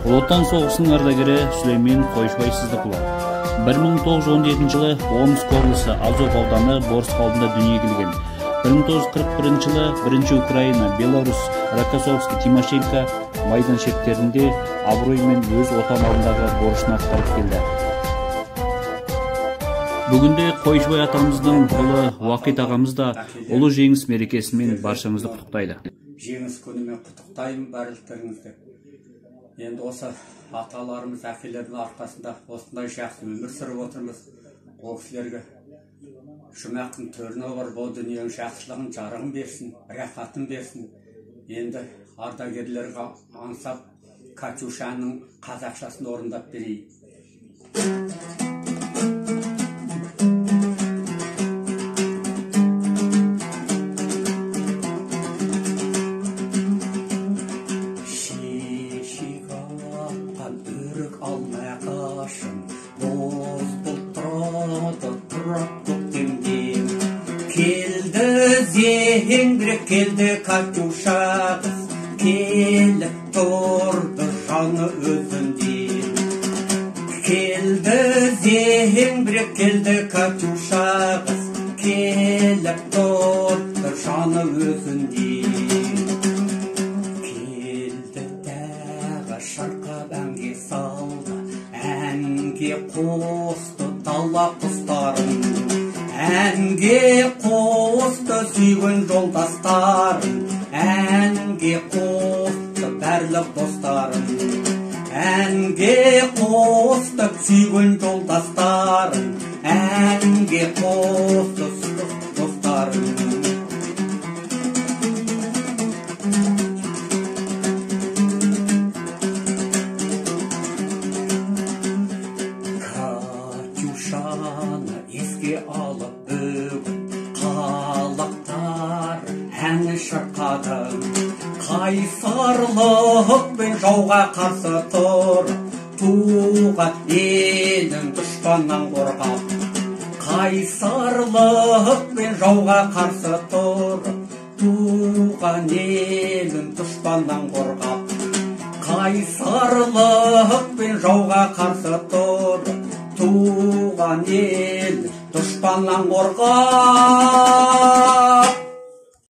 Ұлы Отан соғысының ардагері Сүлеймен Қойшыбай Сыздықұлы 1917 жылы Омск облысы Азов ауданы Борск ауылында дүниеге келген. 1941 жылы 1-ші Украина, Беларусь, Рокоссовский, Тимошенко майдан шептерінде абыроймен өз отан алдындағы борышын атқарып келді. Бүгінде Қойшыбай атамыздың ұлы Уақит ағамыз да ұлы жеңіс мерекесімен баршаңызды құттықтайды. Жеңіс күнімен құттықтаймын барлықтарыңызды. Енді осы аталарымыз, әкелердің арқасында осындай жақсы өмір сүріп отырмыз. Ол кісілерге жұмақтың төріне бар бұл дүниенің жақсылығын, жарығын берсін, рахатын берсін. Енді ардагерлерге аңсап Катюшаның қазақшасын орындап берейін. Келді Катюша қыз, келіп тұрды жаны өзінде. Келді зеңбірек, келді Катюша қыз, келіп тұрды жаны өзінде. Келді дағы шырқап әнге салды, әнге қосты дала құстарын. Әнге қосты сүйген жолдастарын, әнге қосты барлық достарын. Әнге қосты сүйген жолдастарын, әнге қосты достарын. Катюшаны еске алып қайсарлықпен жауға қарсы тұр, туған елін дұшпаннан қорғап. Қайсарлықпен жауға қарсы тұр, туған елін дұшпаннан қорғап. Қайсарлықпен жауға қарсы тұр, туған ел дұшпаннан қорғап.